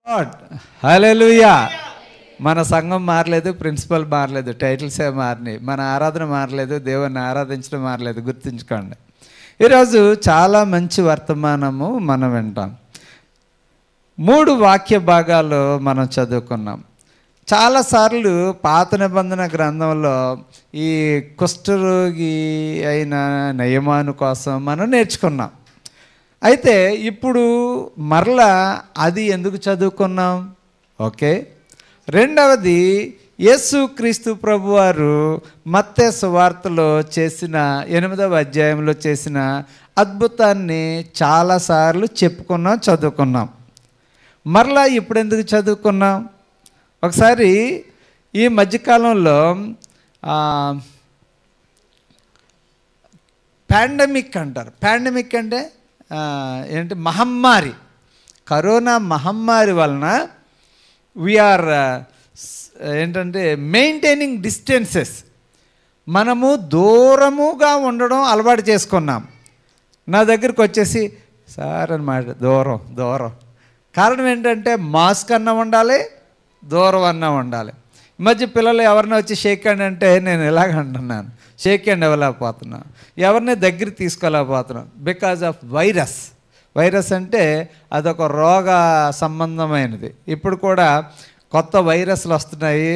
God హల్లెలూయా. మన సంఘం మారలేదు, ప్రిన్సిపల్ మారలేదు, టైటిల్సే మారినాయి, మన ఆరాధన మారలేదు, దేవుని ఆరాధించడం మారలేదు. గుర్తుంచుకోండి. ఈరోజు చాలా మంచి వర్తమానము మనం వింటాం. 3 వాక్య భాగాలు మనం చదువుకున్నాం. చాలాసార్లు పాత నిబంధన గ్రంథంలో ఈ కుష్ఠరోగి అయిన నయమాను కోసం మనం నేర్చుకున్నాం. అయితే ఇప్పుడు మరలా అది ఎందుకు చదువుకున్నాం? ఓకే. రెండవది, యేసుక్రీస్తు ప్రభువారు మత్తయి సువార్తలో చేసిన 8వ అధ్యాయంలో చేసిన అద్భుతాన్ని చాలాసార్లు చెప్పుకున్నాం, చదువుకున్నాం. మరలా ఇప్పుడు ఎందుకు చదువుకున్నాం? ఒకసారి ఈ మధ్యకాలంలో పాండమిక్ అంటారు. పాండమిక్ అంటే ఏంటి? మహమ్మారి. కరోనా మహమ్మారి వలన వీఆర్ ఏంటంటే మెయింటైనింగ్ డిస్టెన్సెస్. మనము దూరముగా ఉండడం అలవాటు చేసుకున్నాం. నా దగ్గరికి వచ్చేసి సార్ అన్నమాట, దూరం. కారణం ఏంటంటే మాస్క్ అన్నా ఉండాలి, దూరం అన్నా ఉండాలి. ఈ మధ్య పిల్లలు ఎవరిని వచ్చి షేక్ హ్యాండ్ అంటే నేను ఇలాగ అంటున్నాను, షేక్ హ్యాండ్ ఇవ్వలేకపోతున్నాను, ఎవరిని దగ్గర తీసుకోలేకపోతున్నాను. బికాజ్ ఆఫ్ వైరస్ అంటే అదొక రోగ సంబంధమైనది. ఇప్పుడు కూడా కొత్త వైరస్లు వస్తున్నాయి,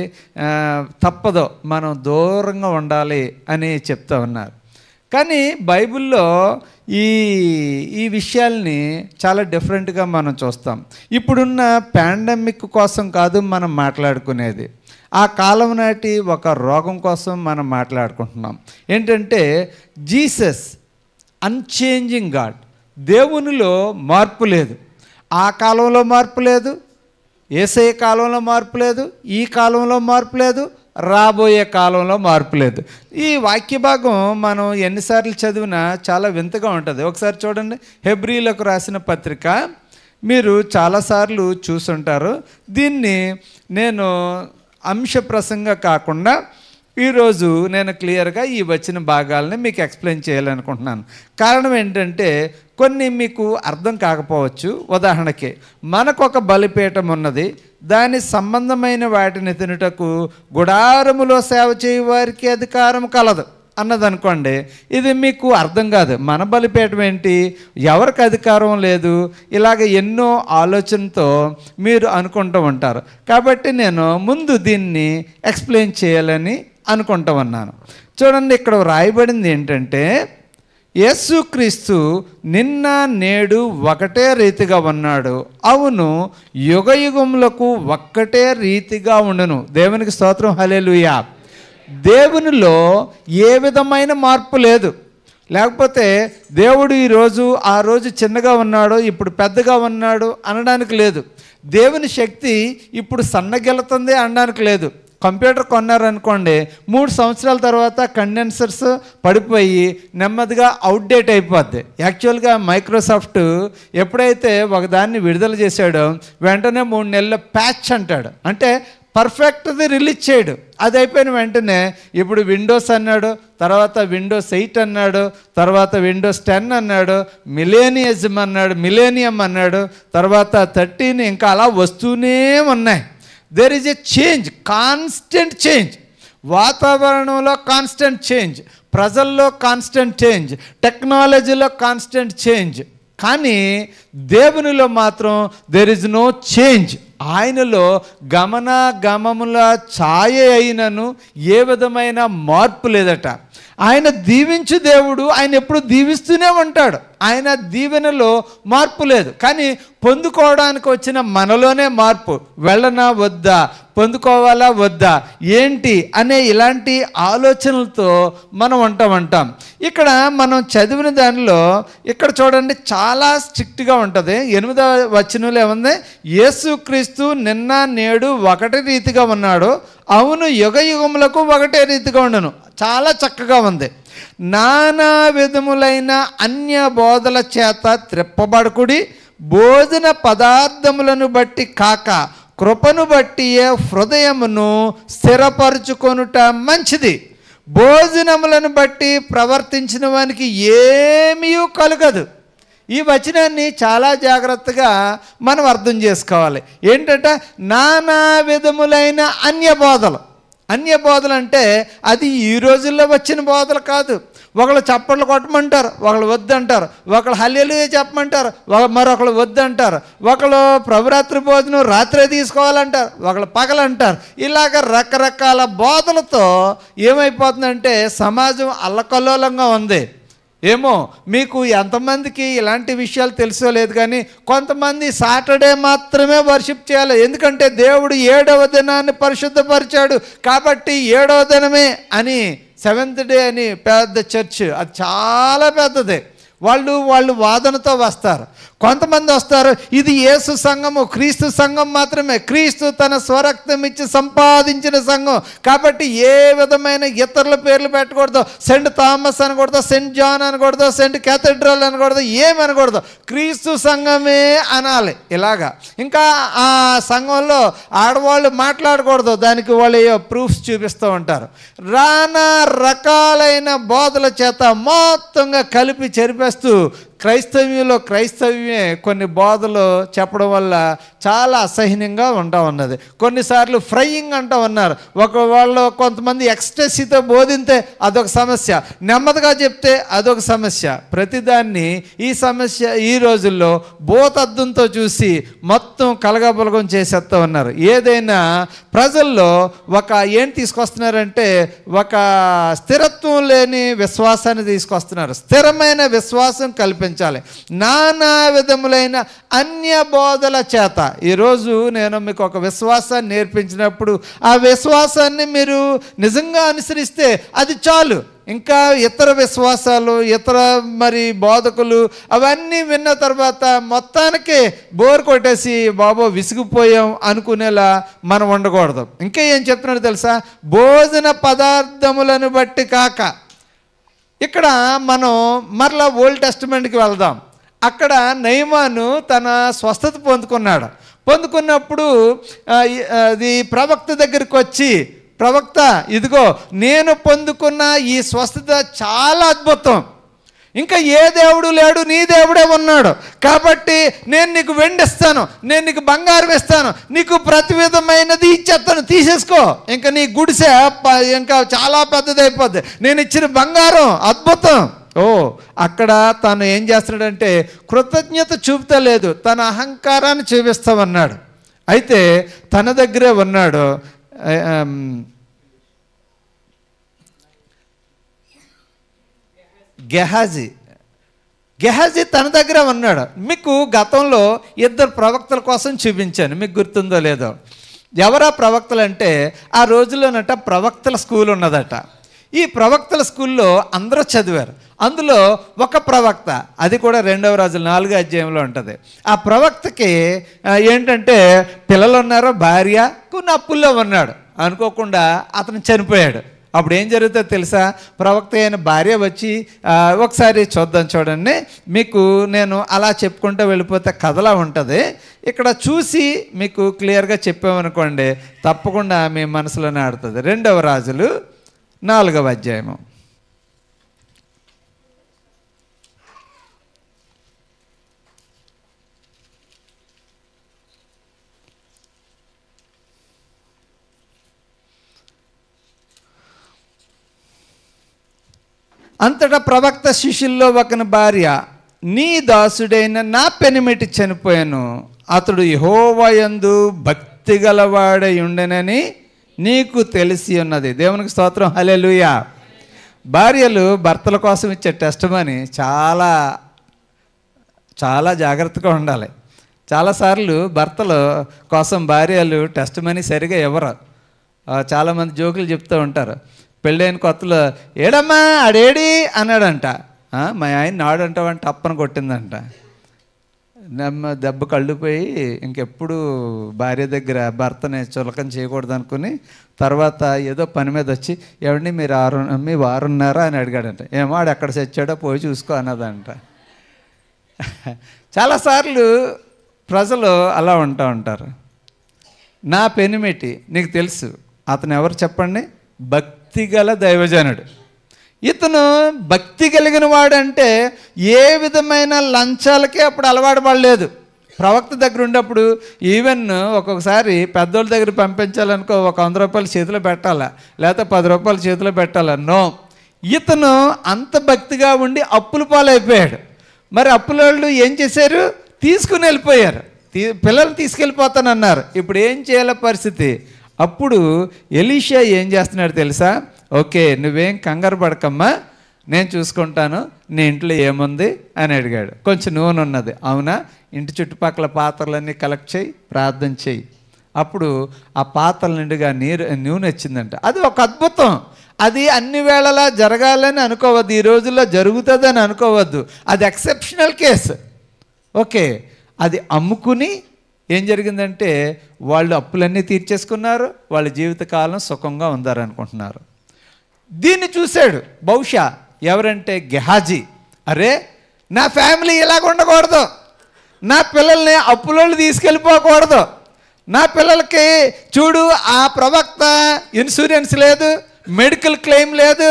తప్పదు మనం దూరంగా ఉండాలి అని చెప్తూ ఉన్నారు. కానీ బైబిల్లో ఈ విషయాల్ని చాలా డిఫరెంట్గా మనం చూస్తాం. ఇప్పుడున్న పాండమిక్ కోసం కాదు మనం మాట్లాడుకునేది, ఆ కాలం నాటి ఒక రోగం కోసం మనం మాట్లాడుకుంటున్నాం. ఏంటంటే జీసస్ అన్చేంజింగ్ గాడ్. దేవునిలో మార్పు లేదు. ఆ కాలంలో మార్పు లేదు, యేసయ్య కాలంలో మార్పు లేదు, ఈ కాలంలో మార్పు లేదు, రాబోయే కాలంలో మార్పు లేదు. ఈ వాక్య భాగం మనం ఎన్నిసార్లు చదివినా చాలా వింతగా ఉంటుంది. ఒకసారి చూడండి, హెబ్రీలకు రాసిన పత్రిక మీరు చాలాసార్లు చూసుంటారు. దీన్ని నేను అంశ ప్రసంగం కాకుండా ఈరోజు నేను క్లియర్గా ఈ వచ్చిన భాగాలని మీకు ఎక్స్ప్లెయిన్ చేయాలనుకుంటున్నాను. కారణం ఏంటంటే కొన్ని మీకు అర్థం కాకపోవచ్చు. ఉదాహరణకి మనకు ఒక బలిపీఠం ఉన్నది, దాని సంబంధమైన వాటిని తినుటకు గుడారములో సేవ చేయు వారికి అధికారం కలదు అన్నదనుకోండి, ఇది మీకు అర్థం కాదు. మన బలిపీఠం ఏంటి, ఎవరికి అధికారం లేదు, ఇలాగ ఎన్నో ఆలోచనతో మీరు అనుకుంటూ ఉంటారు. కాబట్టి నేను ముందు దీన్ని ఎక్స్ప్లెయిన్ చేయాలని అనుకుంటూ ఉన్నాను. చూడండి, ఇక్కడ రాయబడింది ఏంటంటే యేసుక్రీస్తు నిన్న నేడు ఒకటే రీతిగా ఉన్నాడు, అవును యుగయుగములకు ఒక్కటే రీతిగా ఉండును. దేవునికి స్తోత్రం, హల్లెలూయా. దేవునిలో ఏ విధమైన మార్పు లేదు. లేకపోతే దేవుడు ఈరోజు ఆ రోజు చిన్నగా ఉన్నాడు, ఇప్పుడు పెద్దగా ఉన్నాడు అనడానికి లేదు. దేవుని శక్తి ఇప్పుడు సన్నగిల్లుతుంది అనడానికి లేదు. కంప్యూటర్ కొన్నారనుకోండి, 3 సంవత్సరాల తర్వాత కండెన్సర్స్ పడిపోయి నెమ్మదిగా అవుట్డేట్ అయిపోద్ది. యాక్చువల్గా మైక్రోసాఫ్ట్ ఎప్పుడైతే ఒకదాన్ని విడుదల చేశాడో వెంటనే 3 నెలల ప్యాచ్ అంటాడు, అంటే పర్ఫెక్ట్ది రిలీజ్ చేయడు. అది అయిపోయిన వెంటనే ఇప్పుడు విండోస్ అన్నాడు, తర్వాత విండోస్ 8 అన్నాడు, తర్వాత విండోస్ 10 అన్నాడు, మిలేనియం అన్నాడు, తర్వాత 13, ఇంకా అలా వస్తూనే ఉన్నాయి. There is a change, constant change. వాతావరణంలో కాన్స్టెంట్ చేంజ్, ప్రజల్లో కాన్స్టెంట్ చేంజ్, టెక్నాలజీలో కాన్స్టెంట్ చేంజ్. కానీ దేవునిలో మాత్రం దేర్ ఇస్ నో చేంజ్. ఆయనలో గమనముల ఛాయ అయినను ఏ విధమైన మార్పు లేదట. ఆయన దీవించు దేవుడు, ఆయన ఎప్పుడు దీవిస్తూనే ఉంటాడు. ఆయన దీవెనలో మార్పు లేదు. కానీ పొందుకోవడానికి వచ్చిన మనలోనే మార్పు. వెళ్ళనా వద్దా, పొందుకోవాలా వద్దా, ఏంటి అనే ఇలాంటి ఆలోచనలతో మనం ఉంటాం. ఇక్కడ మనం చదివిన దానిలో ఇక్కడ చూడండి చాలా స్ట్రిక్ట్గా ఉంటుంది. 8వ వచనంలో ఏముంది? యేసుక్రీస్తు నిన్న నేడు ఒకటే రీతిగా ఉన్నాడు, అవును యుగయుగములకు ఒకటే రీతిగా ఉండను. చాలా చక్కగా ఉంది. నానా విధములైన అన్య బోధల చేత త్రిప్పబడకుడి, భోజన పదార్థములను బట్టి కాక కృపను బట్టియే హృదయమును స్థిరపరుచుకొనుట మంచిది. భోజనములను బట్టి ప్రవర్తించిన వానికి ఏమీ కలగదు. ఈ వచనాన్ని చాలా జాగ్రత్తగా మనం అర్థం చేసుకోవాలి. ఏంటంటే నానా విధములైన అన్య బోధలు అంటే అది ఈ రోజుల్లో వచ్చిన బోధలు కాదు. ఒకళ్ళు చప్పట్లు కొట్టమంటారు, ఒకళ్ళు వద్దంటారు. ఒకళ్ళు హల్లెలూయా చెప్పమంటారు, మరొకళ్ళు వద్దంటారు. ఒకళ్ళు ప్రభురాత్రి భోజనం రాత్రే తీసుకోవాలంటారు, ఒకళ్ళు పగలంటారు. ఇలాగ రకరకాల బోధలతో ఏమైపోతుందంటే సమాజం అల్లకల్లోలంగా ఉంది. ఏమో మీకు ఎంతమందికి ఇలాంటి విషయాలు తెలుసో లేదు, కానీ కొంతమంది సాటర్డే మాత్రమే వర్షిప్ చేయాలి. ఎందుకంటే దేవుడు 7వ దినాన్ని పరిశుద్ధపరిచాడు కాబట్టి 7వ దినమే అని, 7th డే అని పెద్ద చర్చ్, అది చాలా పెద్దది. వాళ్ళు వాదనతో వస్తారు. కొంతమంది వస్తారు, ఇది యేసు సంఘము, క్రీస్తు సంఘం మాత్రమే, క్రీస్తు తన స్వరక్తం ఇచ్చి సంపాదించిన సంఘం కాబట్టి ఏ విధమైన ఇతరుల పేర్లు పెట్టకూడదు. సెయింట్ థామస్ అనకూడదు, సెయింట్ జాన్ అనకూడదు, సెయింట్ క్యాథడ్రల్ అనకూడదు, ఏమనకూడదు, క్రీస్తు సంఘమే అనాలి. ఇలాగా ఇంకా ఆ సంఘంలో ఆడవాళ్ళు మాట్లాడకూడదు, దానికి వాళ్ళు ప్రూఫ్స్ చూపిస్తూ ఉంటారు. రానా రకాలైన బోధల చేత మొత్తంగా కలిపి చెరిపేస్తూ క్రైస్తవ్యమే కొన్ని బోధలు చెప్పడం వల్ల చాలా అసహ్యంగా ఉంటా ఉన్నది. కొన్నిసార్లు ఫ్రైయింగ్ అంటూ ఉన్నారు. వాళ్ళు కొంతమంది ఎక్స్టెసీతో బోధింతే అదొక సమస్య, నెమ్మదిగా చెప్తే అదొక సమస్య. ప్రతిదాన్ని ఈ సమస్య ఈ రోజుల్లో భూతద్దంతో చూసి మొత్తం కలగబలగం చేసేస్తూ ఉన్నారు. ఏదైనా ప్రజల్లో ఏం తీసుకొస్తున్నారంటే ఒక స్థిరత్వం లేని విశ్వాసాన్ని తీసుకొస్తున్నారు. స్థిరమైన విశ్వాసం కల్పించాలి. నానా విధములైన అన్య బోధల చేత ఈరోజు నేను మీకు ఒక విశ్వాసాన్ని నేర్పించినప్పుడు ఆ విశ్వాసాన్ని మీరు నిజంగా అనుసరిస్తే అది చాలు. ఇంకా ఇతర విశ్వాసాలు, ఇతర బోధకులు అవన్నీ విన్న తర్వాత మొత్తానికి బోర్ కొట్టేసి బాబో విసిగిపోయాం అనుకునేలా మనం ఉండకూడదు. ఇంకా ఏం చెప్తున్నాడు తెలుసా? భోజన పదార్థములను బట్టి కాక. ఇక్కడ మనం మరలా ఓల్డ్ టెస్టమెంట్కి వెళ్దాం. అక్కడ నయమాను తన స్వస్థత పొందుకున్నప్పుడు అది ప్రవక్త దగ్గరికి వచ్చి, ప్రవక్త ఇదిగో నేను పొందుకున్న ఈ స్వస్థత చాలా అద్భుతం, ఇంకా ఏ దేవుడు లేడు, నీ దేవుడే ఉన్నాడు కాబట్టి నేను నీకు వెండి ఇస్తాను, నేను నీకు బంగారం ఇస్తాను, నీకు ప్రతి విధమైనది ఇచ్చేస్తాను, తీసేసుకో, ఇంకా నీ గుడిసె ఇంకా చాలా పెద్దదైపోద్ది, నేను ఇచ్చిన బంగారం అద్భుతం. అక్కడ తను ఏం చేస్తున్నాడంటే కృతజ్ఞత చూపుతలేదు, తన అహంకారాన్ని చూపిస్తామన్నాడు. అయితే తన దగ్గరే ఉన్నాడు గెహాజీ తన దగ్గర ఉన్నాడు. మీకు గతంలో 2 ప్రవక్తల కోసం చూపించాను, మీకు గుర్తుందో లేదో. ఎవరా ప్రవక్తలు అంటే ఆ రోజుల్లోనట ప్రవక్తల స్కూల్ ఉన్నదట. ఈ ప్రవక్తల స్కూల్లో అందరూ చదివారు. అందులో ఒక ప్రవక్త, అది కూడా 2వ రాజుల 4వ అధ్యాయంలో ఉంటుంది. ఆ ప్రవక్తకి ఏంటంటే పిల్లలు ఉన్నారు, భార్య, కొన్ని అప్పుల్లో ఉన్నాడు. అనుకోకుండా అతను చనిపోయాడు. అప్పుడు ఏం జరుగుతుందో తెలుసా? ప్రవక్త అయిన భార్య వచ్చి ఒకసారి చూడండి, మీకు నేను అలా చెప్పుకుంటూ వెళ్ళిపోతే కథలా ఉంటుంది. ఇక్కడ చూసి మీకు క్లియర్గా చెప్పామనుకోండి తప్పకుండా మీ మనసులోనే ఆడుతుంది. 2వ రాజులు 4వ అధ్యాయము. అంతటా ప్రవక్త శిష్యుల్లో ఒకని భార్య, నీ దాసుడైన నా పెనిమిటి చనిపోయాను, అతడు యెహోవా యందు భక్తి గలవాడై ఉండెనని నీకు తెలిసి ఉన్నది. దేవునికి స్తోత్రం, హల్లెలూయా. భార్యలు భర్తల కోసం ఇచ్చే టెస్టిమనీ చాలా చాలా జాగ్రత్తగా ఉండాలి. చాలాసార్లు భర్తల కోసం భార్యలు టెస్టిమనీ సరిగా ఇవ్వరు. చాలామంది జోకులు చెప్తూ ఉంటారు. పెళ్ళైన కొత్తలో ఏడమ్మా ఆడేడి అన్నాడంట, మా ఆయన నాడంటావంటే అప్పని కొట్టిందంట. దెబ్బ కళ్ళుపోయి ఇంకెప్పుడు భార్య దగ్గర భర్తని చులకం చేయకూడదు అనుకుని తర్వాత ఏదో పని మీద వచ్చి ఎవరిని మీ వారున్నారా అని అడిగాడంట. ఏమో ఆడు ఎక్కడ చచ్చాడో పోయి చూసుకో అన్నదంట. చాలాసార్లు ప్రజలు అలా ఉంటూ ఉంటారు. నా పెనిమిటి నీకు తెలుసు, అతను ఎవరు చెప్పండి? భక్తిగల దైవజనుడు. ఇతను భక్తి కలిగిన వాడంటే ఏ విధమైన లంచాలకే అప్పుడు అలవాటు పడలేదు. ప్రవక్త దగ్గర ఉన్నప్పుడు ఈవెన్ ఒక్కొక్కసారి పెద్దోళ్ళ దగ్గర పంపించాలనుకో ఒక 100 రూపాయలు చేతిలో పెట్టాలా, లేకపోతే 10 రూపాయలు చేతిలో పెట్టాలా. నో, ఇతను అంత భక్తిగా ఉండి అప్పుల పాలైపోయాడు. మరి అప్పుల వాళ్ళు ఏం చేశారు? తీసుకుని వెళ్ళిపోయారు. పిల్లల్ని తీసుకెళ్ళిపోతానన్నారు. ఇప్పుడు ఏం చేయాల పరిస్థితి? అప్పుడు ఎలీషా ఏం చేస్తున్నాడు తెలుసా? ఓకే, నువ్వేం కంగారు పడకమ్మా, నేను చూసుకుంటాను, నీ ఇంట్లో ఏముంది అని అడిగాడు. కొంచెం నూనె ఉన్నది. అవునా, ఇంటి చుట్టుపక్కల పాత్రలన్నీ కలెక్ట్ చేయి, ప్రార్థన చేయి. అప్పుడు ఆ పాత్రల నిండుగా నూనె వచ్చిందంట. అది ఒక అద్భుతం. అది అన్ని వేళలా జరగాలని అనుకోవద్దు, ఈ రోజుల్లో జరుగుతుందని అనుకోవద్దు. అది ఎక్సెప్షనల్ కేసు. ఓకే, అది అమ్ముకుని ఏం జరిగిందంటే వాళ్ళు అప్పులన్నీ తీర్చేసుకున్నారు, వాళ్ళ జీవితకాలం సుఖంగా ఉందారనుకుంటున్నారు. దీన్ని చూశాడు బహుశా ఎవరంటే గెహాజీ. అరే, నా ఫ్యామిలీ ఇలాగ ఉండకూడదు, నా పిల్లల్ని అప్పులోళ్ళు తీసుకెళ్ళిపోకూడదు, నా పిల్లలకి చూడు ఆ ప్రవక్త ఇన్సూరెన్స్ లేదు, మెడికల్ క్లెయిమ్ లేదు,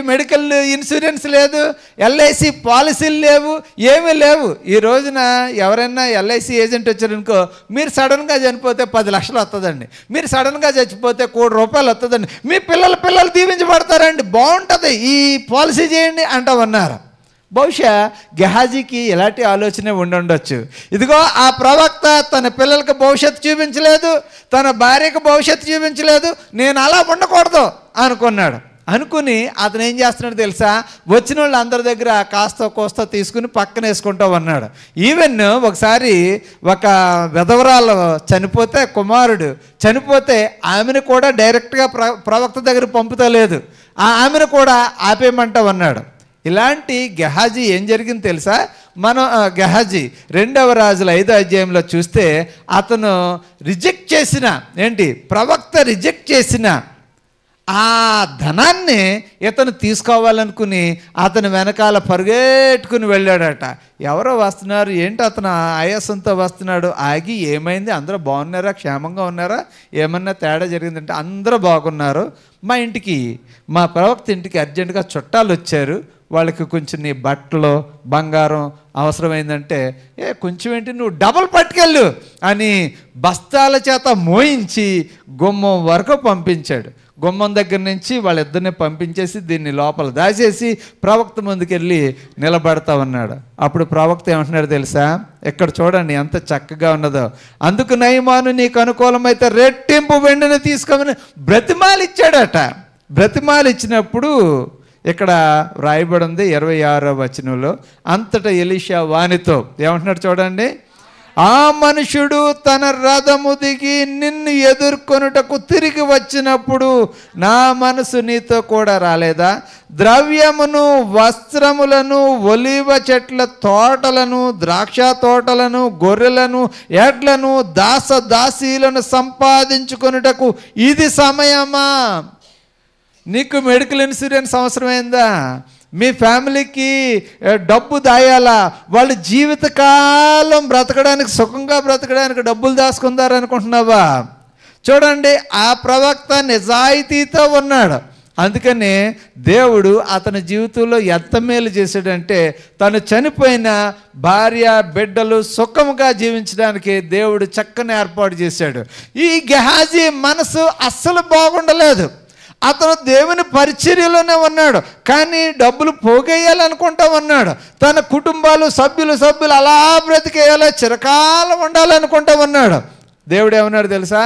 మెడికల్ ఇన్సూరెన్స్ లేదు, ఎల్ఐసి పాలసీలు లేవు, ఏమీ లేవు. ఈ రోజున ఎవరైనా ఎల్ఐసి ఏజెంట్ వచ్చారనుకో, మీరు సడన్గా చనిపోతే 10 లక్షలు వస్తుందండి, మీరు సడన్గా చచ్చిపోతే 1 కోటి రూపాయలు వస్తుందండి, మీ పిల్లలు దీవించబడతారండి, బాగుంటుంది, ఈ పాలసీ చేయండి అంటామన్నారు. బహుశా గెహాజీకి ఎలాంటి ఆలోచన ఉండొచ్చు. ఇదిగో ఆ ప్రవక్త తన పిల్లలకు భవిష్యత్తు చూపించలేదు, తన భార్యకు భవిష్యత్తు చూపించలేదు, నేను అలా ఉండకూడదు అనుకున్నాడు. అనుకుని అతను ఏం చేస్తున్నాడు తెలుసా? వచ్చిన వాళ్ళు అందరి దగ్గర కాస్త కోస్త తీసుకుని పక్కన వేసుకుంటూ ఉన్నాడు. ఈవెన్ ఒకసారి ఒక విధవరాలు చనిపోతే, కుమారుడు చనిపోతే ఆమెను కూడా డైరెక్ట్గా ప్రవక్త దగ్గర పంపుతలేదు, ఆమెను కూడా ఆపేయమంటా ఉన్నాడు. ఇలాంటి గెహాజీ ఏం జరిగింది తెలుసా? మనం గెహాజీ 2వ రాజుల 5వ అధ్యాయంలో చూస్తే అతను రిజెక్ట్ చేసిన ప్రవక్త రిజెక్ట్ చేసిన ఆ ధనాన్ని ఇతను తీసుకోవాలనుకుని అతను వెనకాల పరిగెట్టుకుని వెళ్ళాడట. ఎవరో వస్తున్నారు, ఏంటి అతను ఆయాసంతో వస్తున్నాడు. ఆగి, ఏమైంది, అందరూ బాగున్నారా, క్షేమంగా ఉన్నారా, ఏమన్నా తేడా జరిగిందంటే అందరూ బాగున్నారు, మా ఇంటికి, మా ప్రవక్త ఇంటికి అర్జెంటుగా చుట్టాలు వచ్చారు, వాళ్ళకి కొంచెం నీ బట్టలు బంగారం అవసరమైందంటే, కొంచెం ఏంటి, నువ్వు డబల్ పట్టుకెళ్ళు అని బస్తాల చేత మోయించి గుమ్మం వరకు పంపించాడు. గుమ్మం దగ్గర నుంచి వాళ్ళిద్దరిని పంపించేసి దీన్ని లోపల దాచేసి ప్రవక్త ముందుకెళ్ళి నిలబడతా ఉన్నాడు. అప్పుడు ప్రవక్త ఏమంటున్నాడు తెలుసా? ఇక్కడ చూడండి ఎంత చక్కగా ఉన్నదో. అందుకు నయమాను నీకు అనుకూలమైతే రెట్టింపు వెండిని తీసుకోమని బ్రతిమాలిచ్చాడట. బ్రతిమాలిచ్చినప్పుడు ఇక్కడ రాయబడి ఉంది 26వ వచనంలో, అంతటా ఎలీషా వానితో ఏమంటున్నాడు చూడండి, ఆ మనుషుడు తన రథము దిగి నిన్ను ఎదుర్కొనుటకు తిరిగి వచ్చినప్పుడు నా మనసు నీతో కూడా రాలేదా? ద్రవ్యమును, వస్త్రములను, ఒలీవ చెట్ల తోటలను, ద్రాక్ష తోటలను, గొర్రెలను, ఎడ్లను, దాసీలను సంపాదించుకొనుటకు ఇది సమయమా? నీకు మెడికల్ ఇన్సూరెన్స్ అవసరమైందా? మీ ఫ్యామిలీకి డబ్బు దాయాలా? వాళ్ళు జీవితకాలం బ్రతకడానికి, సుఖంగా బ్రతకడానికి డబ్బులు దాచుకుందారనుకుంటున్నావా? చూడండి, ఆ ప్రవక్త నిజాయితీతో ఉన్నాడు. అందుకనే దేవుడు అతని జీవితంలో ఎంత మేలు చేశాడంటే, తను చనిపోయిన భార్య బిడ్డలు సుఖంగా జీవించడానికి దేవుడు చక్కని ఏర్పాటు చేశాడు. ఈ గెహాజీ మనసు అస్సలు బాగుండలేదు. అతను దేవుని పరిచర్యలోనే ఉన్నాడు, కానీ డబ్బులు పోగేయాలనుకుంటా ఉన్నాడు. తన కుటుంబాలు సభ్యులు అలా బ్రతికేయాలి, చిరకాలం ఉండాలనుకుంటా ఉన్నాడు. దేవుడు ఏమన్నాడు తెలుసా?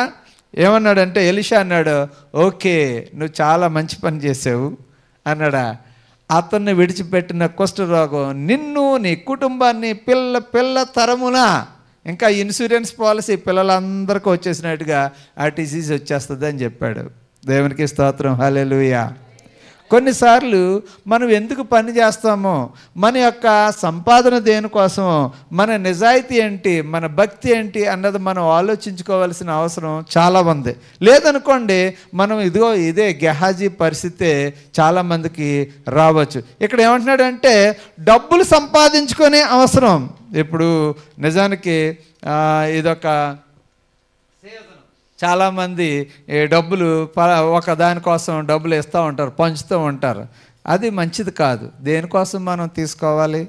ఏమన్నాడంటే, ఎలీషా అన్నాడు, ఓకే, నువ్వు చాలా మంచి పని చేసావు అన్నాడా. అతన్ని విడిచిపెట్టిన కుష్ఠరోగం నిన్ను, నీ కుటుంబాన్ని, పిల్ల తరమున, ఇంకా ఇన్సూరెన్స్ పాలసీ పిల్లలందరికీ వచ్చేసినట్టుగా ఆ డిసీజ్ వచ్చేస్తుంది అని చెప్పాడు. దేవునికి స్తోత్రం, హల్లెలూయా. కొన్నిసార్లు మనం ఎందుకు పని చేస్తామో, మన యొక్క సంపాదన దేనికోసమో, మన నిజాయితీ ఏంటి, మన భక్తి ఏంటి అన్నది మనం ఆలోచించుకోవాల్సిన అవసరం చాలా ఉంది. లేదనుకోండి, మనం ఇదే గెహాజీ పరిస్థితే చాలామందికి రావచ్చు. ఇక్కడ ఏమంటున్నాడంటే, డబ్బులు సంపాదించుకునే అవసరం. ఇప్పుడు నిజానికి ఇదొక చాలామంది డబ్బులు ఒక దానికోసం డబ్బులు ఇస్తూ ఉంటారు, పంచుతూ ఉంటారు. అది మంచిది కాదు. దేనికోసం మనం తీసుకోవాలి?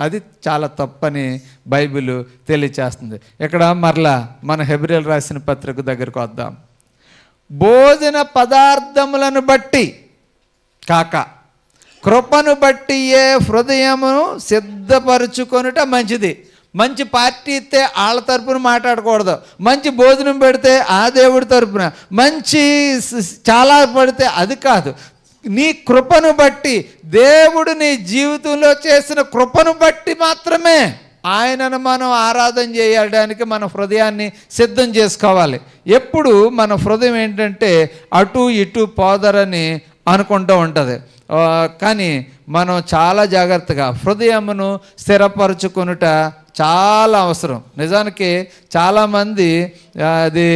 అది చాలా తప్పని బైబిల్ తెలియచేస్తుంది. ఇక్కడ మరలా మన హెబ్రీయులకు రాసిన పత్రిక దగ్గరికి వద్దాం. భోజన పదార్థములను బట్టి కాక కృపను బట్టి ఏ హృదయమును సిద్ధపరచుకొనుట మంచిది. మంచి పార్టీ ఇస్తే వాళ్ళ తరపున మాట్లాడకూడదు, మంచి భోజనం పెడితే ఆ దేవుడి తరపున, మంచి చాలా పడితే అది కాదు. నీ కృపను బట్టి, దేవుడు నీ జీవితంలో చేసిన కృపను బట్టి మాత్రమే ఆయనను మనం ఆరాధన చేయడానికి మన హృదయాన్ని సిద్ధం చేసుకోవాలి. ఎప్పుడు మన హృదయం ఏంటంటే అటు ఇటు పోదరని అనుకుంటూ ఉంటుంది. కానీ మనం చాలా జాగ్రత్తగా హృదయమును స్థిరపరచుకొనుట చాలా అవసరం. నిజానికి చాలామంది అది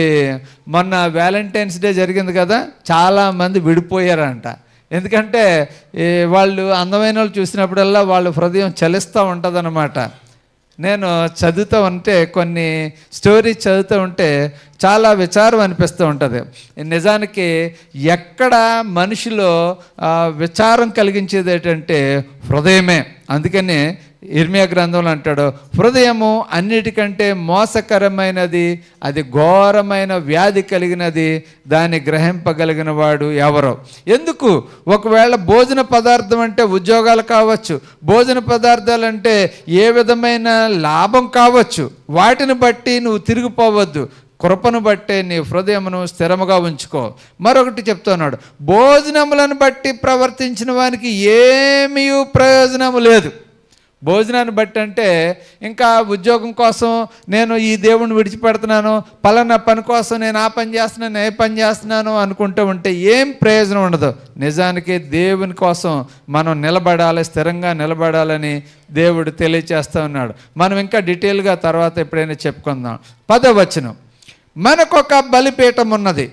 మొన్న వ్యాలంటైన్స్ డే జరిగింది కదా, చాలామంది విడిపోయారంట. ఎందుకంటే వాళ్ళు అందమైన వాళ్ళు చూసినప్పుడల్లా వాళ్ళ హృదయం చలిస్తూ ఉంటుందన్నమాట. నేను చదువుతూ ఉంటే కొన్ని స్టోరీస్ చదువుతూ ఉంటే చాలా విచారం అనిపిస్తూ ఉంటుంది. నిజానికి ఎక్కడ మనిషిలో విచారం కలిగించేది ఏంటంటే హృదయమే. అందుకని ఇర్మియా గ్రంథంలో అంటాడు, హృదయము అన్నిటికంటే మోసకరమైనది, అది ఘోరమైన వ్యాధి కలిగినది, దాన్ని గ్రహింపగలిగిన వాడు ఎవరో. ఎందుకు? ఒకవేళ భోజన పదార్థం అంటే ఉద్యోగాలు కావచ్చు, భోజన పదార్థాలు అంటే ఏ విధమైన లాభం కావచ్చు, వాటిని బట్టి నువ్వు తిరిగిపోవద్దు. కృపను బట్టే నీ హృదయమును స్థిరముగా ఉంచుకో. మరొకటి చెప్తున్నాడు, భోజనములను బట్టి ప్రవర్తించిన వానికి ఏమీ ప్రయోజనము లేదు. భోజనాన్ని బట్టి అంటే ఇంకా ఉద్యోగం కోసం నేను ఈ దేవుణ్ణి విడిచిపెడుతున్నాను, పలానా పని కోసం నేను ఆ పని చేస్తున్నాను, ఏ పని చేస్తున్నాను అనుకుంటూ ఉంటే ఏం ప్రయోజనం ఉండదు. నిజానికి దేవుని కోసం మనం నిలబడాలి, స్థిరంగా నిలబడాలని దేవుడు తెలియచేస్తూ ఉన్నాడు. మనం ఇంకా డీటెయిల్గా తర్వాత ఎప్పుడైనా చెప్పుకుందాం. 10వ వచనం, మనకొక బలిపీఠం ఉన్నది,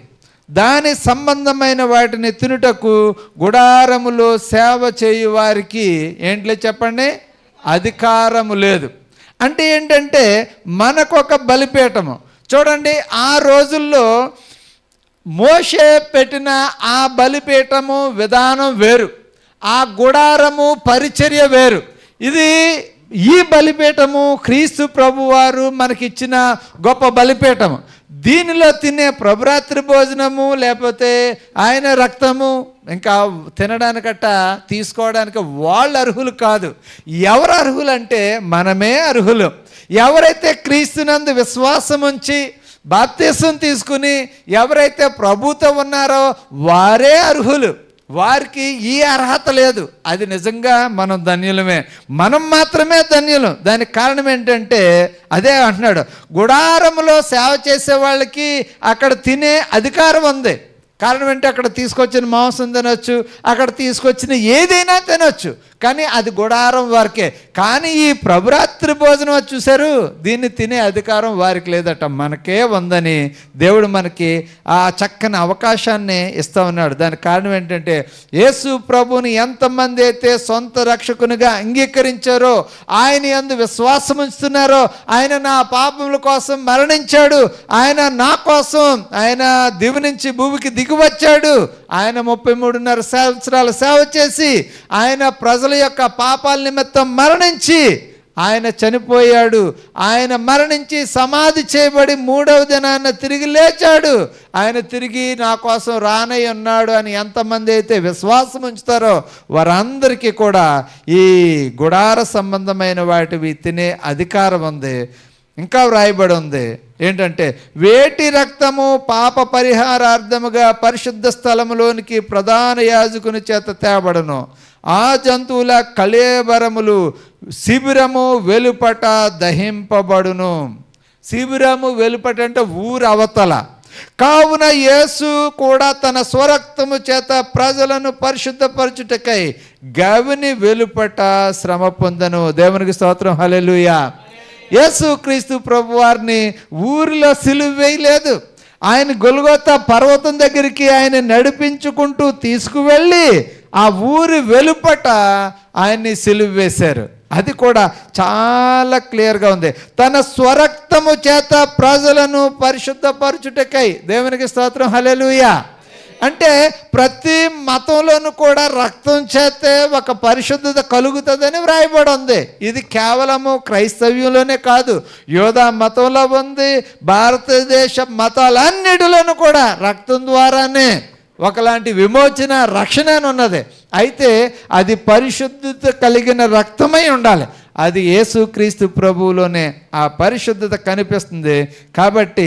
దాని సంబంధమైన వాటిని తినుటకు గుడారములో సేవ చేయు వారికి ఏంట్లే చెప్పండి, అధికారము లేదు. అంటే ఏంటంటే మనకొక బలిపీఠము. చూడండి, ఆ రోజుల్లో మోషే పెట్టిన ఆ బలిపీఠము విధానం వేరు, ఆ గుడారము పరిచర్య వేరు. ఈ బలిపీఠము క్రీస్తు ప్రభువారు మనకిచ్చిన గొప్ప బలిపీఠము. దీనిలో తినే ప్రభురాత్రి భోజనము లేకపోతే ఆయన రక్తము ఇంకా తినడానికట్ట తీసుకోవడానికి వాళ్ళు అర్హులు కాదు. ఎవరు అర్హులు అంటే మనమే అర్హులు. ఎవరైతే క్రీస్తునందు విశ్వాసం ఉంచి బాప్తిసం తీసుకుని ఎవరైతే ప్రభుతో ఉన్నారో వారే అర్హులు. వారికి ఈ అర్హత లేదు. అది నిజంగా మనం ధన్యులమే, మనం మాత్రమే ధన్యులం. దానికి కారణం ఏంటంటే అదే అంటున్నాడు, గుడారములో సేవ చేసే వాళ్ళకి అక్కడ తినే అధికారం ఉంది. కారణం ఏంటి? అక్కడ తీసుకొచ్చిన మాంసం తినొచ్చు, అక్కడ తీసుకొచ్చిన ఏదైనా తినొచ్చు, కానీ అది గుడారం వారికే. కానీ ఈ ప్రభురాత్రి భోజనం చూశారు, దీన్ని తినే అధికారం వారికి లేదట, మనకే ఉందని దేవుడు మనకి ఆ చక్కని అవకాశాన్ని ఇస్తూ ఉన్నాడు. దానికి కారణం ఏంటంటే యేసు ప్రభుని ఎంతమంది అయితే సొంత రక్షకునిగా అంగీకరించారో, ఆయన యందు విశ్వాసం ఉంచుతున్నారో, ఆయన నా పాపముల కోసం మరణించాడు, ఆయన నా కోసం ఆయన దివి నుంచి భూమికి దిగి వచ్చాడు, ఆయన 33.5 సంవత్సరాలు సేవ చేసి ఆయన ప్రజల యొక్క పాపాల నిమిత్తం మరణించి ఆయన చనిపోయాడు, ఆయన మరణించి సమాధి చేయబడి 3వ దినాన తిరిగి లేచాడు, ఆయన తిరిగి నా కోసం రానై ఉన్నాడు అని ఎంతమంది అయితే విశ్వాసం ఉంచుతారో వారందరికీ కూడా ఈ గుడార సంబంధమైన వాటివి తినే అధికారం ఉంది. ఇంకా వ్రాయబడి ఉంది ఏంటంటే, వేటి రక్తము పాప పరిహారార్థముగా పరిశుద్ధ స్థలములోనికి ప్రధాన యాజకుని చేత తేబడను, ఆ జంతువుల కళేబరములు శిబిరము వెలుపట దహింపబడును. శిబిరము వెలుపట అంటే ఊరు అవతల. కావున యేసు కూడా తన స్వరక్తము చేత ప్రజలను పరిశుద్ధపరచుటకై గవిని వెలుపట శ్రమ పొందను. దేవునికి స్తోత్రం, హల్లెలూయా. యేసు క్రీస్తు ప్రభు వారిని ఊరిలో సిలువ వేయలేదు, ఆయన గొల్గొతా పర్వతం దగ్గరికి ఆయన నడిపించుకుంటూ తీసుకువెళ్ళి ఆ ఊరి వెలుపట ఆయన్ని సిలువ వేశారు. అది కూడా చాలా క్లియర్గా ఉంది. తన స్వరక్తము చేత ప్రజలను పరిశుద్ధపరచుటకై. దేవునికి స్తోత్రం, హల్లెలూయా. అంటే ప్రతి మతంలోనూ కూడా రక్తం చేతే ఒక పరిశుద్ధత కలుగుతుందని వ్రాయబడి ఉంది. ఇది కేవలము క్రైస్తవ్యంలోనే కాదు, యోధా మతంలో ఉంది, భారతదేశ మతాలన్నిటిలోనూ కూడా రక్తం ద్వారానే ఒకలాంటి విమోచన, రక్షణ అని ఉన్నది. అయితే అది పరిశుద్ధత కలిగిన రక్తమై ఉండాలి. అది యేసుక్రీస్తు ప్రభువులోనే ఆ పరిశుద్ధత కనిపిస్తుంది. కాబట్టి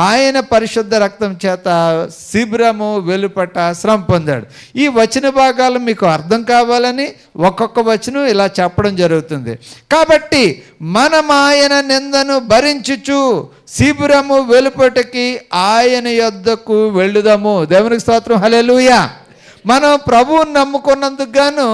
ఆయన పరిశుద్ధ రక్తం చేత శిబిరము వెలుపట శ్రమ పొందాడు. ఈ వచన భాగాలు మీకు అర్థం కావాలని ఒక్కొక్క వచనం ఇలా చెప్పడం జరుగుతుంది. కాబట్టి మనం ఆయన నిందను భరించుచు శిబిరము వెలుపటికి ఆయన యొద్దకు వెళ్ళుదాము. దేవునికి స్తోత్రం, హల్లెలూయా. మనం ప్రభువుని నమ్ముకున్నందుకు గాను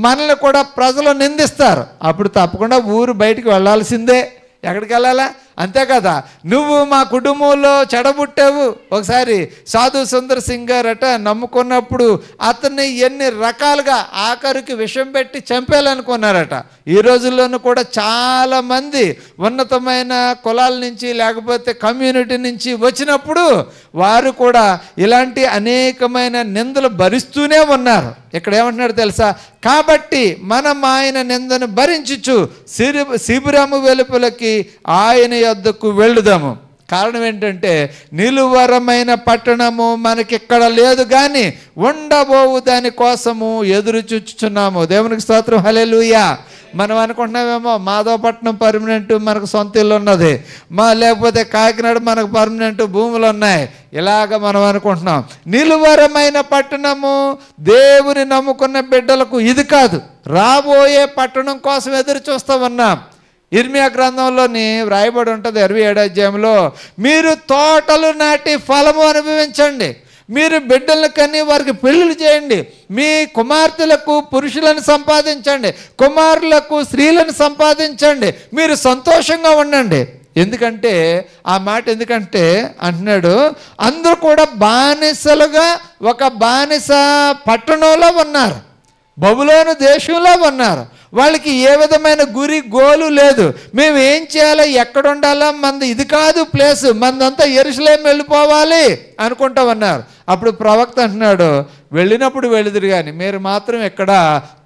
మనల్ని కూడా ప్రజలు నిందిస్తారు. అప్పుడు తప్పకుండా ఊరు బయటికి వెళ్ళాల్సిందే. ఎక్కడికి వెళ్ళాలా? అంతే కదా. నువ్వు మా కుటుంబంలో చెడబుట్టావు. ఒకసారి సాధు సుందర్ సింగ్ గారట నమ్ముకున్నప్పుడు అతన్ని ఎన్ని రకాలుగా ఆఖరికి విషం పెట్టి చంపేయాలనుకున్నారట. ఈ రోజుల్లోనూ కూడా చాలామంది ఉన్నతమైన కులాల నుంచి లేకపోతే కమ్యూనిటీ నుంచి వచ్చినప్పుడు వారు కూడా ఇలాంటి అనేకమైన నిందలు భరిస్తూనే ఉన్నారు. ఇక్కడ ఏమంటున్నాడు తెలుసా? కాబట్టి మనం ఆయన నిందను భరించుచు శిబిరము వెలుపలకి ఆయన యొద్దకు వెళ్ళుదాము. కారణం ఏంటంటే నిలువరమైన పట్టణము మనకిక్కడ లేదు కానీ ఉండబోవు దాని కోసము ఎదురు చూచుచున్నాము. దేవునికి స్తోత్రం, హల్లెలూయా. మనం అనుకుంటున్నామేమో మాధవపట్నం పర్మనెంట్ మనకు సొంత ఇల్లు ఉన్నది, లేకపోతే కాకినాడ మనకు పర్మనెంట్ భూములు ఉన్నాయి, ఇలాగ మనం అనుకుంటున్నాం. నిలువరమైన పట్టణము దేవుని నమ్ముకున్న బిడ్డలకు ఇది కాదు, రాబోయే పట్టణం కోసం ఎదురు చూస్తూ ఉన్నాం. ఇర్మియా గ్రంథంలోని వ్రాయబడి ఉంటుంది 27వ అధ్యాయంలో, మీరు తోటలు నాటి ఫలము అనుభవించండి, మీరు బిడ్డలను కని వారికి పెళ్ళిళ్ళు చేయండి, మీ కుమార్తెలకు పురుషులను సంపాదించండి, కుమారులకు స్త్రీలను సంపాదించండి, మీరు సంతోషంగా ఉండండి. ఎందుకంటే ఆ మాట ఎందుకంటే అంటున్నాడు, అందరూ కూడా బానిసలుగా ఒక బానిస పట్టణంలో ఉన్నారు, బబులోను దేశంలో ఉన్నారు. వాళ్ళకి ఏ విధమైన గురి గోలు లేదు. మేము ఏం చేయాలో, ఎక్కడ ఉండాలో, మంది ఇది కాదు ప్లేస్, మందంతా యెరూషలేము వెళ్ళిపోవాలి అనుకుంటా ఉన్నారు. అప్పుడు ప్రవక్త అంటున్నాడు, వెళ్ళినప్పుడు వెళ్ళుదురు కానీ మీరు మాత్రం ఇక్కడ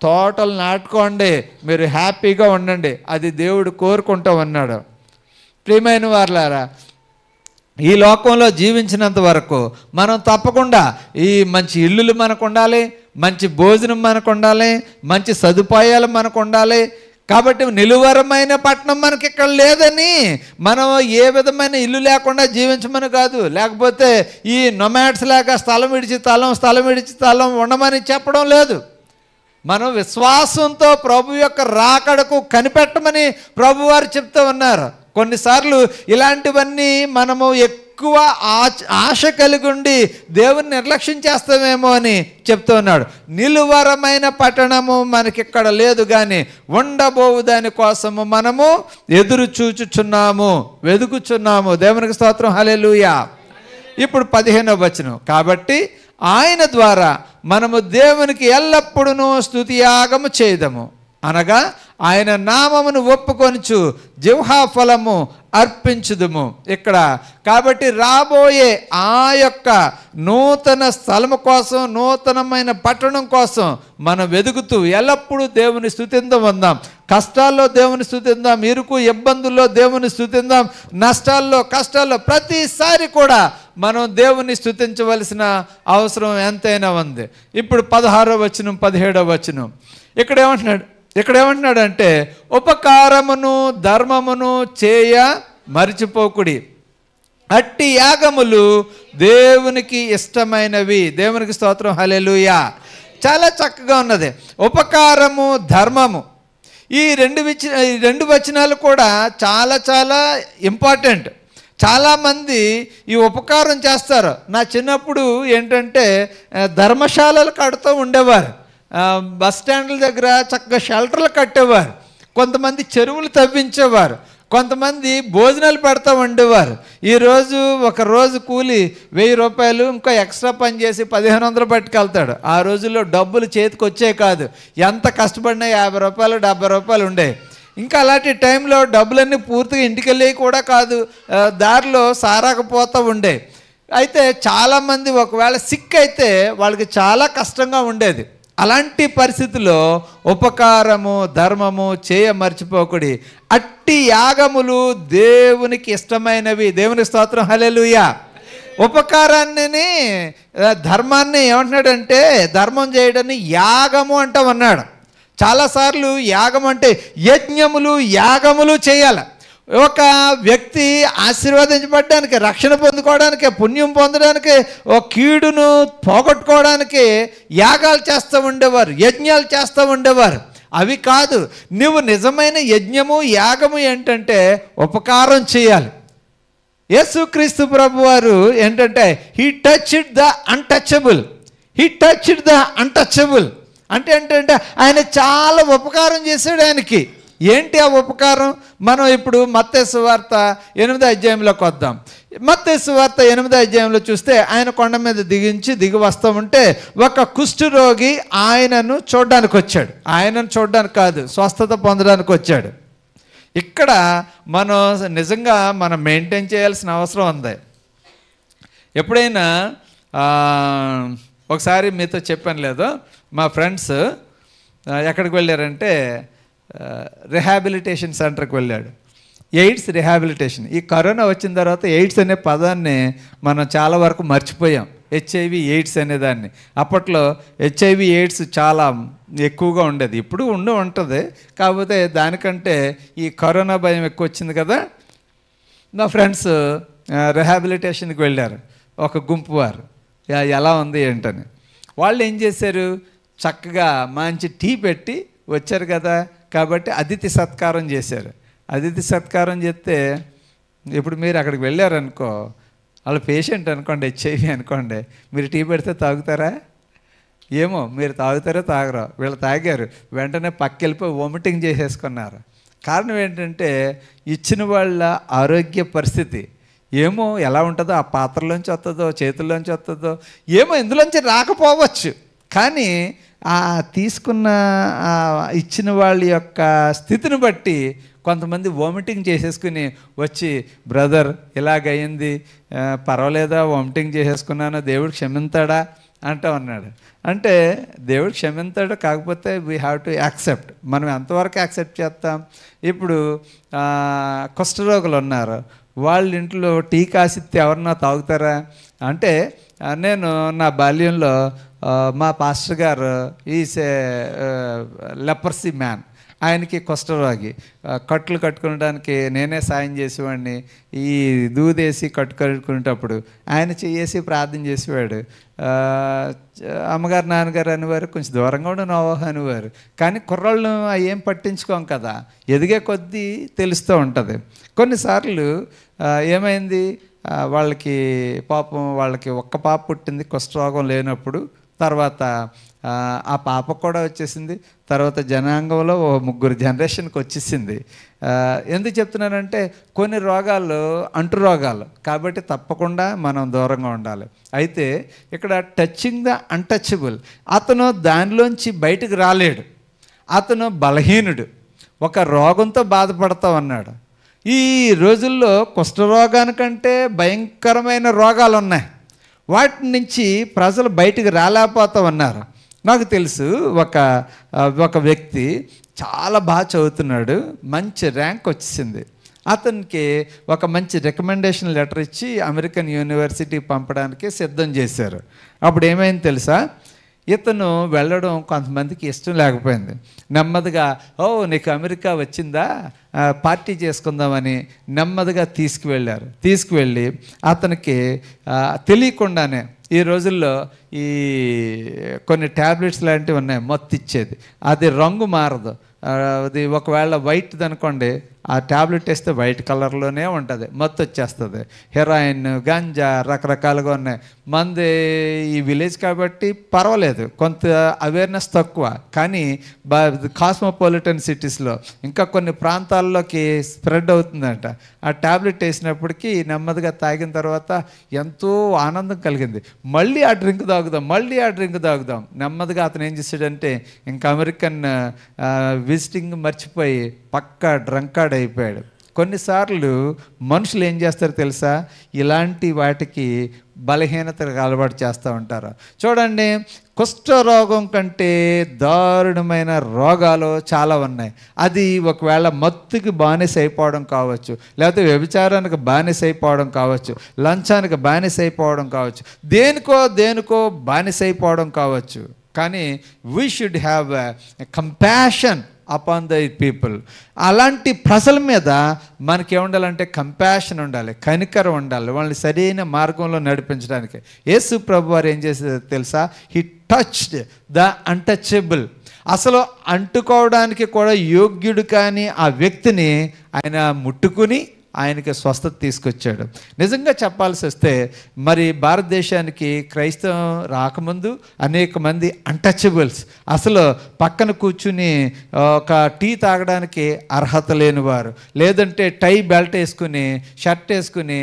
తోటలు నాటుకోండి, మీరు హ్యాపీగా ఉండండి, అది దేవుడు కోరుకుంటా ఉన్నాడు. ప్రియమైన వారలారా, ఈ లోకంలో జీవించినంత వరకు మనం తప్పకుండా ఈ మంచి ఇల్లులు మనకు ఉండాలి, మంచి భోజనం మనకు ఉండాలి, మంచి సదుపాయాలు మనకు ఉండాలి. కాబట్టి నిలువరమైన పట్టణం మనకి ఇక్కడ లేదని మనం ఏ విధమైన ఇల్లు లేకుండా జీవించమని కాదు, లేకపోతే ఈ నొమాడ్స్ లాగా స్థలం విడిచి స్థలం ఉండమని చెప్పడం లేదు. మనం విశ్వాసంతో ప్రభు యొక్క రాకడకు కనిపెట్టమని ప్రభువారు చెప్తూ ఉన్నారు. కొన్నిసార్లు ఇలాంటివన్నీ మనము ఎక్కువ ఆశ కలిగి ఉండి దేవుని నిర్లక్ష్యం చేస్తామేమో అని చెప్తూ ఉన్నాడు. నిలువరమైన పట్టణము మనకిక్కడ లేదు కానీ ఉండబోవు దాని కోసము మనము ఎదురు చూచుచున్నాము, వెదుకుచున్నాము. దేవునికి స్తోత్రం, హల్లెలూయా. ఇప్పుడు 15వ వచనం, కాబట్టి ఆయన ద్వారా మనము దేవునికి ఎల్లప్పుడూ స్తుతియాగము చేయదము, అనగా ఆయన నామమును ఒప్పుకొనుచు జిహ్వా ఫలము అర్పించుదుము. ఇక్కడ కాబట్టి రాబోయే ఆ యొక్క నూతన స్థలము కోసం, నూతనమైన పట్టణం కోసం మనం వెతుకుతూ ఎల్లప్పుడూ దేవుని స్తుతిందాం. కష్టాల్లో దేవుని స్తుతిందాం, ఇరుకు ఇబ్బందుల్లో దేవుని స్తుతిందాం, నష్టాల్లో కష్టాల్లో ప్రతిసారి కూడా మనం దేవుని స్తుతించవలసిన అవసరం ఎంతైనా ఉంది. ఇప్పుడు 16వ వచనం 17వ వచనం ఇక్కడ ఏమంటున్నాడంటే, ఉపకారమును ధర్మమును చేయ మరిచిపోకుడి, అట్టి యాగములు దేవునికి ఇష్టమైనవి. దేవునికి స్తోత్రం, హల్లెలూయా. చాలా చక్కగా ఉన్నది. ఉపకారము, ధర్మము, ఈ రెండు వచనాలు కూడా చాలా చాలా ఇంపార్టెంట్. చాలామంది ఈ ఉపకారం చేస్తారు. నా చిన్నప్పుడు ఏంటంటే ధర్మశాలలు కడుతూ ఉండేవారు, బస్ స్టాండ్ల దగ్గర చక్కగా షెల్టర్లు కట్టేవారు, కొంతమంది చెరువులు తవ్వించేవారు, కొంతమంది భోజనాలు పెడతా ఉండేవారు. ఈరోజు ఒక రోజు కూలి 1000 రూపాయలు, ఇంకా ఎక్స్ట్రా పని చేసి 1500 పట్టుకెళ్తాడు. ఆ రోజుల్లో డబ్బులు చేతికి వచ్చే కాదు, ఎంత కష్టపడినా 50 రూపాయలు 70 రూపాయలు ఉండే. ఇంకా అలాంటి టైంలో డబ్బులన్నీ పూర్తిగా ఇంటికి వెళ్ళి కూడా కాదు, దారిలో సారాకపోతూ ఉండే. అయితే చాలామంది ఒకవేళ సిక్ అయితే వాళ్ళకి చాలా కష్టంగా ఉండేది. అలాంటి పరిస్థితుల్లో ఉపకారము ధర్మము చేయ మర్చిపోకుడి. అట్టి యాగములు దేవునికి ఇష్టమైనవి. దేవునికి స్తోత్రం, హల్లెలూయా. ఉపకారాన్ని ధర్మాన్ని ఏమంటున్నాడంటే, ధర్మం చేయడాన్ని యాగము అంటామన్నాడు. చాలాసార్లు యాగం అంటే యజ్ఞములు యాగములు చేయాలి. ఒక వ్యక్తి ఆశీర్వదించబడడానికి, రక్షణ పొందుకోవడానికి, పుణ్యం పొందడానికి, ఒక కీడును పోగొట్టుకోవడానికి యాగాలు చేస్తూ ఉండేవారు, యజ్ఞాలు చేస్తూ ఉండేవారు. అవి కాదు, నువ్వు నిజమైన యజ్ఞము యాగము ఏంటంటే ఉపకారం చేయాలి. యేసుక్రీస్తు ప్రభు వారు ఏంటంటే he touched the untouchable, he touched the untouchable అంటే ఏంటంటే ఆయన చాలా ఉపకారం చేశాడు ఆయనకి. ఏంటి ఆ ఉపకారం? మనం ఇప్పుడు మత్తయి సువార్త 8వ అధ్యాయంలోకి వద్దాం. మత్తయి సువార్త 8వ అధ్యాయంలో చూస్తే ఆయన కొండ మీద దిగి వస్తూ ఉంటే ఒక కుష్ఠరోగి ఆయనను చూడడానికి వచ్చాడు. ఆయనను చూడడానికి కాదు, స్వస్థత పొందడానికి వచ్చాడు. ఇక్కడ మనం నిజంగా మనం మెయింటైన్ చేయాల్సిన అవసరం ఉంది. ఎప్పుడైనా ఒకసారి మీతో చెప్పాను లేదో, మా ఫ్రెండ్స్ ఎక్కడికి వెళ్ళారంటే రిహాబిలిటేషన్ సెంటర్కి వెళ్ళాడు. AIDS rehabilitation. ఈ కరోనా వచ్చిన తర్వాత ఎయిడ్స్ అనే పదాన్ని మనం చాలా వరకు మర్చిపోయాం. హెచ్ఐవి ఎయిడ్స్ అనేదాన్ని. అప్పట్లో హెచ్ఐవి ఎయిడ్స్ చాలా ఎక్కువగా ఉండేది, ఇప్పుడు ఉంటుంది. కాకపోతే దానికంటే ఈ కరోనా భయం ఎక్కువ వచ్చింది కదా. నా ఫ్రెండ్స్ రిహాబిలిటేషన్కి వెళ్ళారు, ఒక గుంపు వారు. ఎలా ఉంది ఏంటని వాళ్ళు ఏం చేశారు, చక్కగా మంచి టీ పెట్టి వచ్చారు కదా కాబట్టి అతిథి సత్కారం చేశారు. అతిథి సత్కారం చేస్తే ఇప్పుడు మీరు అక్కడికి వెళ్ళారనుకో, వాళ్ళ పేషెంట్ అనుకోండి, హెచ్ఐవి అనుకోండి, మీరు టీ పెడితే తాగుతారా? ఏమో మీరు తాగుతారో తాగరో. వీళ్ళు తాగారు, వెంటనే పక్కెళ్ళిపోయి వామిటింగ్ చేసేసుకున్నారు. కారణం ఏంటంటే ఇచ్చిన వాళ్ళ ఆరోగ్య పరిస్థితి ఏమో ఎలా ఉంటుందో, ఆ పాత్రలోంచి వస్తుందో చేతుల్లోంచి వస్తుందో ఏమో, ఇందులోంచి రాకపోవచ్చు. కానీ ఆ తీసుకున్న ఇచ్చిన వాళ్ళ యొక్క స్థితిని బట్టి కొంతమంది వామిటింగ్ చేసేసుకుని వచ్చి, బ్రదర్ ఇలాగయింది, పర్వాలేదా, వామిటింగ్ చేసేసుకున్నాను, దేవుడు క్షమింతాడా అంటూ ఉన్నాడు. అంటే దేవుడు క్షమింతాడు, కాకపోతే వీ హ్యావ్ టు యాక్సెప్ట్. మనం ఎంతవరకు యాక్సెప్ట్ చేస్తాం? ఇప్పుడు కుష్ఠరోగులు ఉన్నారు, వాళ్ళ ఇంట్లో టీ కాసిస్తే ఎవరన్నా తాగుతారా? అంటే నేను నా బాల్యంలో మా పాస్టర్ గారు ఈజ్ ఏ లెపర్సీ మ్యాన్, ఆయనకి కుష్ఠరోగి, కట్లు కట్టుకోవడానికి నేనే సాయం చేసేవాడిని. ఈ దూదేసి కట్టుకునేటప్పుడు ఆయన చేసి ప్రార్థన చేసేవాడు. అమ్మగారు నాన్నగారు అనేవారు, కొంచెం దూరంగా ఉండి నోవహ అనేవారు. కానీ కుర్రాళ్ళు ఏం పట్టించుకోం కదా, ఎదిగే కొద్దీ తెలుస్తూ ఉంటుంది. కొన్నిసార్లు ఏమైంది, వాళ్ళకి పాపం వాళ్ళకి ఒక్క పాప పుట్టింది కుష్ఠరోగం లేనప్పుడు. తర్వాత ఆ పాప కూడా వచ్చేసింది. తర్వాత జనాంగంలో 3 జనరేషన్కి వచ్చేసింది. ఎందుకు చెప్తున్నానంటే కొన్ని రోగాలు అంటు రోగాలు కాబట్టి తప్పకుండా మనం దూరంగా ఉండాలి. అయితే ఇక్కడ టచింగ్ ద అన్టచబుల్, అతను దానిలోంచి బయటకు రాలేడు, అతను బలహీనుడు, ఒక రోగంతో బాధపడతా ఉన్నాడు. ఈ రోజుల్లో కుష్ఠరోగానికంటే భయంకరమైన రోగాలు ఉన్నాయి, వాటి నుంచి ప్రజలు బయటికి రాలేకపోతూ ఉన్నారు. నాకు తెలుసు ఒక వ్యక్తి చాలా బాగా చదువుతున్నాడు, మంచి ర్యాంక్ వచ్చేసింది. అతనికి ఒక మంచి రికమెండేషన్ లెటర్ ఇచ్చి అమెరికన్ యూనివర్సిటీ పంపడానికి సిద్ధం చేశారు. అప్పుడు ఏమైంది తెలుసా, ఇతను వెళ్ళడం కొంతమందికి ఇష్టం లేకపోయింది. నెమ్మదిగా, ఓ నీకు అమెరికా వచ్చిందా, పార్టీ చేసుకుందామని నెమ్మదిగా తీసుకువెళ్ళి అతనికి తెలియకుండానే, ఈ రోజుల్లో ఈ కొన్ని ట్యాబ్లెట్స్ లాంటివి ఉన్నాయి మత్తు ఇచ్చేది, అది రంగు మారదు. అది ఒకవేళ వైట్ది అనుకోండి ఆ ట్యాబ్లెట్ వేస్తే వైట్ కలర్లోనే ఉంటుంది, మత్తు వచ్చేస్తుంది. హెరాయిన్, గంజా రకరకాలుగా ఉన్నాయి. మంది ఈ విలేజ్ కాబట్టి పర్వాలేదు, కొంత అవేర్నెస్ తక్కువ. కానీ కాస్మోపాలిటన్ సిటీస్లో ఇంకా కొన్ని ప్రాంతాల్లోకి స్ప్రెడ్ అవుతుందంట. ఆ ట్యాబ్లెట్ వేసినప్పటికీ నెమ్మదిగా తాగిన తర్వాత ఎంతో ఆనందం కలిగింది. మళ్ళీ ఆ డ్రింక్ తాగుదాం. నెమ్మదిగా అతను ఏం చేశాడంటే ఇంకా అమెరికన్ విజిటింగ్ మర్చిపోయి పక్కా డ్రంకార్డ్ అయిపోయాడు. కొన్నిసార్లు మనుషులు ఏం చేస్తారో తెలుసా, ఇలాంటి వాటికి బలహీనతకు అలవాటు చేస్తూ ఉంటారు. చూడండి, కుష్ఠరోగం కంటే దారుణమైన రోగాలు చాలా ఉన్నాయి. అది ఒకవేళ మత్తుకి బానిస అయిపోవడం కావచ్చు, లేకపోతే వ్యభిచారానికి బానిస అయిపోవడం కావచ్చు, లంచానికి బానిస అయిపోవడం కావచ్చు, దేనికో బానిస అయిపోవడం కావచ్చు. కానీ we should have compassion upon the people. అలాంటి ప్రజల మీద మనకేముండాలంటే కంపాషన్ ఉండాలి, కనికరం ఉండాలి, వాళ్ళని సరైన మార్గంలో నడిపించడానికి. యేసు ప్రభు వారు ఏం చేసేది తెలుసా, హీ టచ్డ్ ద అన్టచబుల్. అసలు అంటుకోవడానికి కూడా యోగ్యుడు కానీ ఆ వ్యక్తిని ఆయన ముట్టుకుని ఆయనకి స్వస్థత తీసుకొచ్చాడు. నిజంగా చెప్పాల్సి వస్తే మరి భారతదేశానికి క్రైస్తవం రాకముందు అనేక మంది అన్టచబుల్స్, అసలు పక్కన కూర్చుని ఒక టీ తాగడానికి అర్హత లేనివారు, లేదంటే టై బెల్ట్ వేసుకుని షర్ట్ వేసుకుని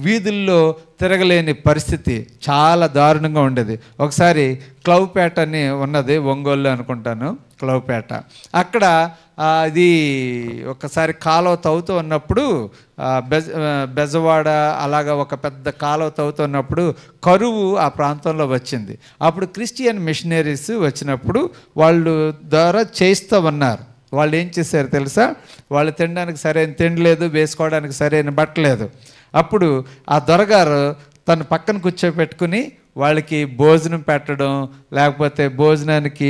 వీధుల్లో తిరగలేని పరిస్థితి చాలా దారుణంగా ఉండేది. ఒకసారి క్లవ్పేట అని ఉన్నది, ఒంగోలు అనుకుంటాను, క్లవ్పేట. అక్కడ ఇది ఒకసారి కాలువ తవ్వుతూ ఉన్నప్పుడు బెజవాడ అలాగా ఒక పెద్ద కాలువ తవ్వుతూ ఉన్నప్పుడు కరువు ఆ ప్రాంతంలో వచ్చింది. అప్పుడు క్రిస్టియన్ మిషనరీస్ వచ్చినప్పుడు వాళ్ళు ద్వారా చేస్తూ ఉన్నారు. వాళ్ళు ఏం చేశారు తెలుసా, వాళ్ళు తినడానికి సరైన తిండి లేదు, వేసుకోవడానికి సరైన బట్టలేదు. అప్పుడు ఆ దొరగారు తన పక్కన కూర్చోపెట్టుకుని వాళ్ళకి భోజనం పెట్టడం, లేకపోతే భోజనానికి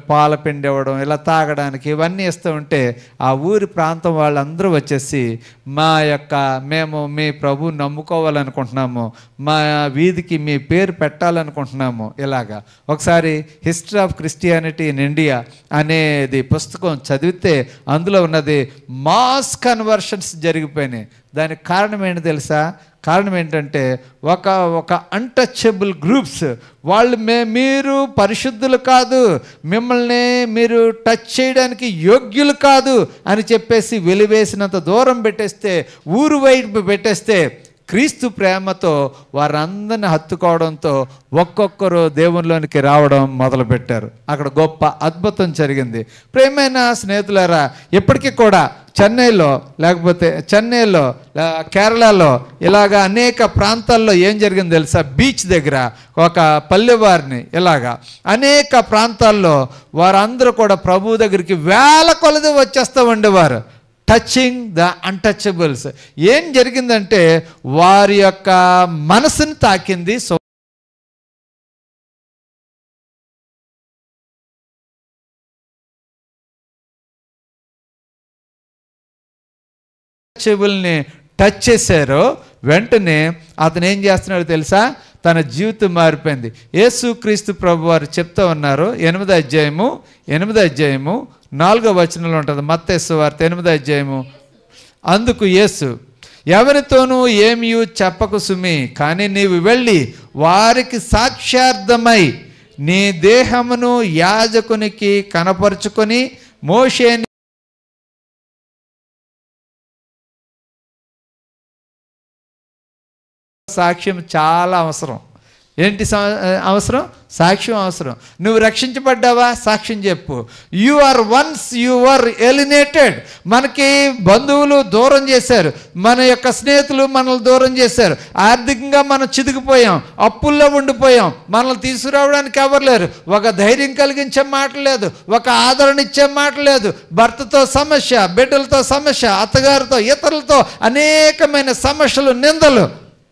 పాల పిండి ఇవ్వడం, ఇలా తాగడానికి ఇవన్నీ ఇస్తూ ఉంటే ఆ ఊరి ప్రాంతం వాళ్ళందరూ వచ్చేసి మేము మీ ప్రభువు నమ్ముకోవాలనుకుంటున్నాము, మా వీధికి మీ పేరు పెట్టాలనుకుంటున్నాము. ఇలాగా ఒకసారి history of Christianity in India అనేది పుస్తకం చదివితే అందులో ఉన్నది మాస్ కన్వర్షన్స్ జరిగిపోయినాయి. దానికి కారణం ఏంటి తెలుసా, కారణం ఏంటంటే ఒక అన్టచబుల్ గ్రూప్స్ వాళ్ళు మీరు పరిశుద్ధులు కాదు, మిమ్మల్ని మీరు టచ్ చేయడానికి యోగ్యులు కాదు అని చెప్పేసి వెలివేసినంత దూరం పెట్టేస్తే, ఊరు వైపు పెట్టేస్తే, క్రీస్తు ప్రేమతో వారందరిని హత్తుకోవడంతో ఒక్కొక్కరు దేవునిలోనికి రావడం మొదలుపెట్టారు. అక్కడ గొప్ప అద్భుతం జరిగింది. ప్రేమైన స్నేహితులారా, ఇప్పటికీ కూడా చెన్నైలో, లేకపోతే కేరళలో ఇలాగా అనేక ప్రాంతాల్లో ఏం జరిగింది తెలుసా, బీచ్ దగ్గర ఒక పల్లెవారిని ఇలాగా అనేక ప్రాంతాల్లో వారందరూ కూడా ప్రభువు దగ్గరికి వేల కొలది వచ్చేస్తూ ఉండేవారు. Touching the untouchables. ఏం జరిగిందంటే వారి యొక్క మనసుని తాకింది. టచబుల్ని టచ్ చేశారో వెంటనే అతను ఏం చేస్తున్నాడో తెలుసా, తన జీవితం మారిపోయింది. యేసుక్రీస్తు ప్రభు వారు చెప్తూ ఉన్నారు, 8వ అధ్యాయము 4వ వచనంలో ఉంటుంది, మత్తయి సువార్త 8వ అధ్యాయము. అందుకు యేసు, ఎవరితోనూ ఏమీ చెప్పకు సుమి, కానీ నీవు వెళ్ళి వారికి సాక్ష్యార్థమై నీ దేహమును యాజకునికి కనపరుచుకొని మోషేని సాక్ష్యం చాలా అవసరం. ఏంటి అవసరం? సాక్ష్యం అవసరం. నువ్వు రక్షించబడ్డావా? సాక్ష్యం చెప్పు. You are alienated. మనకి బంధువులు దూరం చేశారు, మన యొక్క స్నేహితులు మనల్ని దూరం చేశారు, ఆర్థికంగా మనం చితికిపోయాం, అప్పుల్లో ఉండిపోయాం, మనల్ని తీసుకురావడానికి ఎవరు లేరు, ఒక ధైర్యం కలిగించే మాట లేదు, ఒక ఆదరణ ఇచ్చే మాట లేదు, భర్తతో సమస్య, బిడ్డలతో సమస్య, అత్తగారితో, ఇతరులతో అనేకమైన సమస్యలు, నిందలు.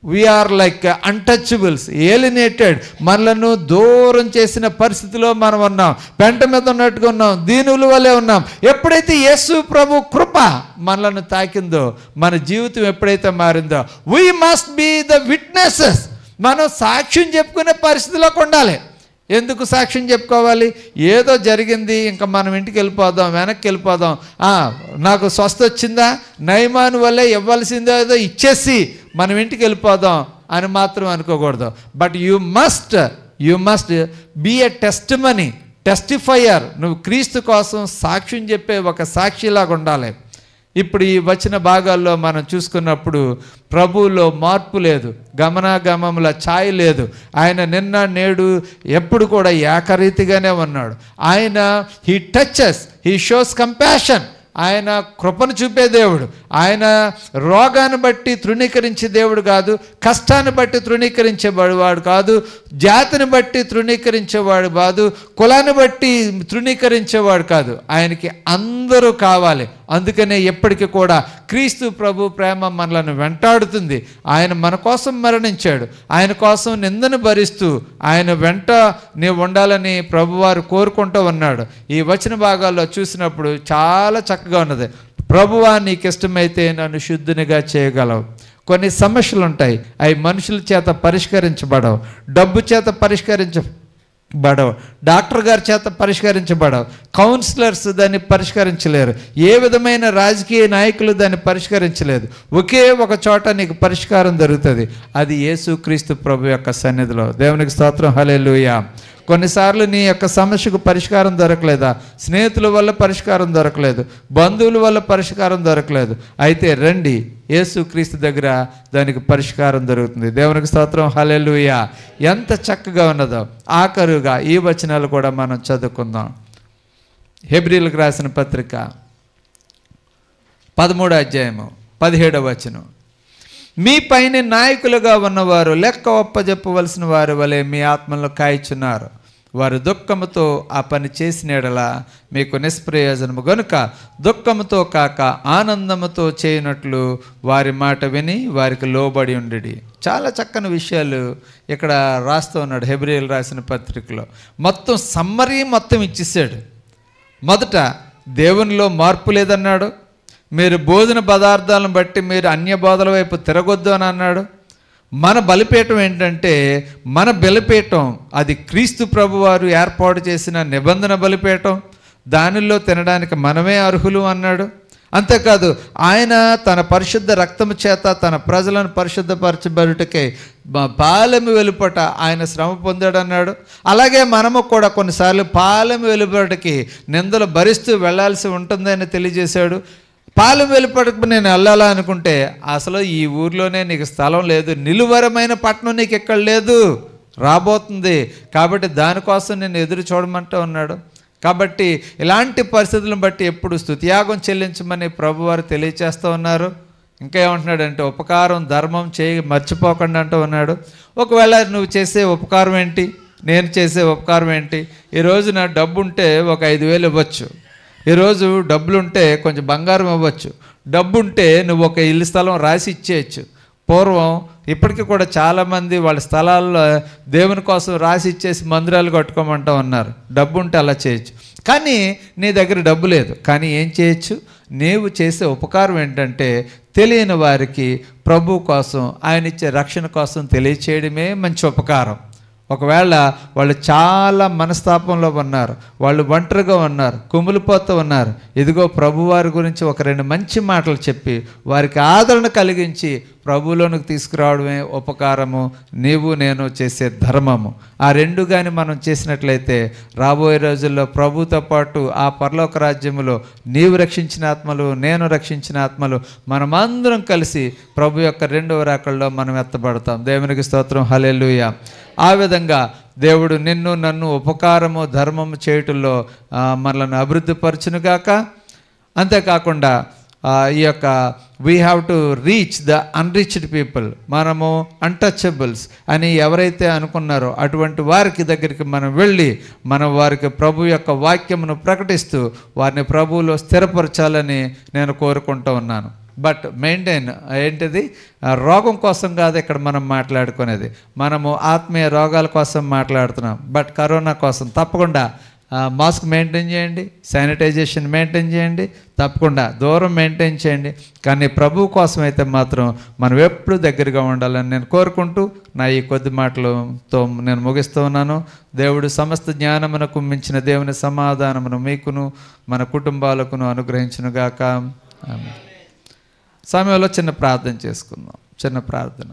We are like untouchables, alienated. మనలను దూరం చేసిన పరిస్థితిలో మనం ఉన్నాం, పెంట మీద ఉన్నట్టుగా ఉన్నాం, దీనుల వలె ఉన్నాం. ఎప్పుడైతే యేసు ప్రభు కృప మనలను తాకిందో, మన జీవితం ఎప్పుడైతే మారిందో, we must be the witnesses. మనం సాక్ష్యం చెప్పుకునే పరిస్థితిలోకి ఉండాలి. ఎందుకు సాక్ష్యం చెప్పుకోవాలి? ఏదో జరిగింది, ఇంకా మనం ఇంటికి వెళ్ళిపోదాం, వెనక్కి వెళ్ళిపోదాం, నాకు స్వస్థ వచ్చిందా, నయమాను వల్లే ఇవ్వాల్సిందో ఏదో ఇచ్చేసి మనం ఇంటికి వెళ్ళిపోదాం అని మాత్రం అనుకోకూడదు. But you must be a testifier. నువ్వు క్రీస్తు కోసం సాక్ష్యం చెప్పే ఒక సాక్షిలాగా ఉండాలి. ఇప్పుడు ఈ వచ్చిన భాగాల్లో మనం చూసుకున్నప్పుడు ప్రభువులో మార్పు లేదు, గమనాగమముల ఛాయ లేదు. ఆయన నిన్న నేడు ఎప్పుడు కూడా ఏకరీతిగానే ఉన్నాడు. ఆయన హీ షోస్ కంపాషన్. ఆయన కృపను చూపే దేవుడు. ఆయన రోగాన్ని బట్టి తృణీకరించే దేవుడు కాదు, కష్టాన్ని బట్టి తృణీకరించేవాడు కాదు, జాతిని బట్టి తృణీకరించేవాడు కాదు, కులాన్ని బట్టి తృణీకరించేవాడు కాదు. ఆయనకి అందరూ కావాలి. అందుకనే ఎప్పటికీ కూడా క్రీస్తు ప్రభు ప్రేమ మనలను వెంటాడుతుంది. ఆయన మన కోసం మరణించాడు. ఆయన కోసం నిందను భరిస్తూ ఆయన వెంట నీవు ఉండాలని ప్రభువారు కోరుకుంటూ ఉన్నాడు. ఈ వచన భాగాల్లో చూసినప్పుడు చాలా చక్కగా ఉన్నది. ప్రభువా నీకు ఇష్టమైతే నన్ను శుద్ధునిగా చేయగలవు. కొన్ని సమస్యలు ఉంటాయి, అవి మనుషుల చేత పరిష్కరించబడవు, డబ్బు చేత పరిష్కరించబడవు, డాక్టర్ గారి చేత పరిష్కరించబడవు, కౌన్సిలర్స్ దాన్ని పరిష్కరించలేరు, ఏ విధమైన రాజకీయ నాయకులు దాన్ని పరిష్కరించలేదు. ఒకే ఒక చోట నీకు పరిష్కారం దొరుకుతుంది, అది యేసుక్రీస్తు ప్రభు యొక్క సన్నిధిలో. దేవునికి స్తోత్రం, హల్లెలూయా. కొన్నిసార్లు నీ యొక్క సమస్యకు పరిష్కారం దొరకలేదా? స్నేహితుల వల్ల పరిష్కారం దొరకలేదు, బంధువుల వల్ల పరిష్కారం దొరకలేదు. అయితే రండి, యేసుక్రీస్తు దగ్గర దానికి పరిష్కారం దొరుకుతుంది. దేవునికి స్తోత్రం, హల్లెలూయా. ఎంత చక్కగా ఉన్నదో. ఆఖరుగా ఈ వచనాలు కూడా మనం చదువుకుందాం. హెబ్రీలకు రాసిన పత్రిక 13వ అధ్యాయము 17వ వచనం. మీ పైన నాయకులుగా ఉన్నవారు లెక్క ఒప్పజెప్పవలసిన వారి వలె మీ ఆత్మలను కాయిచున్నారు. వారు దుఃఖముతో ఆ పని చేసిన యెడల మీకు నిష్ప్రయోజనము గనుక దుఃఖముతో కాక ఆనందముతో చేయనట్లు వారి మాట విని వారికి లోబడి ఉండడి. చాలా చక్కని విషయాలు ఇక్కడ రాస్తూ ఉన్నాడు హెబ్రీయులు రాసిన పత్రికలో. మొత్తం సమ్మరీ మొత్తం ఇచ్చేసాడు. మొదట దేవునిలో మార్పు లేదన్నాడు. మీరు భోజన పదార్థాలను బట్టి మీరు అన్య బోధల వైపు తిరగొద్దు అని అన్నాడు. మన బలిపీఠం ఏంటంటే, మన బలిపీఠం అది క్రీస్తు ప్రభువారు ఏర్పాటు చేసిన నిబంధన బలిపీఠం. దానిలో తినడానికి మనమే అర్హులు అన్నాడు. అంతేకాదు, ఆయన తన పరిశుద్ధ రక్తము చేత తన ప్రజలను పరిశుద్ధపరచబడుటకే పాలెము వెలుపట ఆయన శ్రమ పొందాడు అన్నాడు. అలాగే మనము కూడా కొన్నిసార్లు పాలెము వెలుపటికి నిందలు భరిస్తూ వెళ్లాల్సి ఉంటుందని తెలియజేశాడు. పాలెం వెలుపడకు నేను వెళ్ళాలా అనుకుంటే అసలు ఈ ఊర్లోనే నీకు స్థలం లేదు, నిలువరమైన పట్టణం నీకు ఎక్కడ లేదు, రాబోతుంది. కాబట్టి దానికోసం నేను ఎదురు చూడమంటూ ఉన్నాడు. కాబట్టి ఇలాంటి పరిస్థితులను బట్టి ఎప్పుడు స్తుతియాగం చెల్లించమని ప్రభువారు తెలియచేస్తూ ఉన్నారు. ఇంకా ఏమంటున్నాడంటే, ఉపకారం ధర్మం మర్చిపోకుండా అంటూ ఉన్నాడు. ఒకవేళ నువ్వు చేసే ఉపకారం ఏంటి, నేను చేసే ఉపకారం ఏంటి? ఈరోజు నా డబ్బు ఉంటే ఒక 5,000 ఇవ్వచ్చు. ఈరోజు డబ్బులుంటే కొంచెం బంగారం ఇవ్వచ్చు. డబ్బు ఉంటే నువ్వు ఒక ఇల్లు స్థలం రాసి ఇచ్చేయచ్చు. పూర్వం ఇప్పటికీ కూడా చాలామంది వాళ్ళ స్థలాల్లో దేవుని కోసం రాసి ఇచ్చేసి మందిరాలు కట్టుకోమంటూ ఉన్నారు. డబ్బు ఉంటే అలా చేయొచ్చు. కానీ నీ దగ్గర డబ్బు లేదు. కానీ ఏం చేయొచ్చు? నీవు చేసే ఉపకారం ఏంటంటే, తెలియని వారికి ప్రభు కోసం, ఆయన ఇచ్చే రక్షణ కోసం తెలియచేయడమే మంచి ఉపకారం. ఒకవేళ వాళ్ళు చాలా మనస్తాపంలో ఉన్నారు, వాళ్ళు ఒంటరిగా ఉన్నారు, కుమిలిపోతూ ఉన్నారు, ఇదిగో ప్రభువారి గురించి ఒక 2 మంచి మాటలు చెప్పి వారికి ఆదరణ కలిగించి ప్రభువులోనికి తీసుకురావడమే ఉపకారము, నీవు నేను చేసే ధర్మము. ఆ 2 కానీ మనం చేసినట్లయితే రాబోయే రోజుల్లో ప్రభుతో పాటు ఆ పరలోక రాజ్యములో నీవు రక్షించిన ఆత్మలు, నేను రక్షించిన ఆత్మలు, మనమందరం కలిసి ప్రభు యొక్క 2వ రాకడలో మనం ఎత్తబడతాం. దేవునికి స్తోత్రం, హల్లెలూయా. ఆ విధంగా దేవుడు నిన్ను నన్ను ఉపకారము ధర్మము చేయటంలో మనల్ని అభివృద్ధిపరచునుగాక. అంతేకాకుండా ఈ యొక్క we have to reach the unreached people. మనము అన్టచబుల్స్ అని ఎవరైతే అనుకున్నారో అటువంటి వారికి దగ్గరికి మనం వెళ్ళి మనం వారికి ప్రభు యొక్క వాక్యమును ప్రకటిస్తూ వారిని ప్రభువులో స్థిరపరచాలని నేను కోరుకుంటూ ఉన్నాను. బట్ మెయింటైన్ ఏంటిది, రోగం కోసం కాదు ఇక్కడ మనం మాట్లాడుకునేది, మనము ఆత్మీయ రోగాల కోసం మాట్లాడుతున్నాం. బట్ కరోనా కోసం తప్పకుండా మాస్క్ మెయింటైన్ చేయండి, శానిటైజేషన్ మెయింటైన్ చేయండి, తప్పకుండా దూరం మెయింటైన్ చేయండి. కానీ ప్రభు కోసం అయితే మాత్రం మనం ఎప్పుడు దగ్గరగా ఉండాలని నేను కోరుకుంటూ నా ఈ కొద్ది మాటలతో నేను ముగిస్తూ ఉన్నాను. దేవుడు సమస్త జ్ఞానమునకు మించిన దేవుని సమాధానమును మీకును మన కుటుంబాలకును అనుగ్రహించునుగాక. సమయంలో చిన్న ప్రార్థన చేసుకుందాం. చిన్న ప్రార్థన.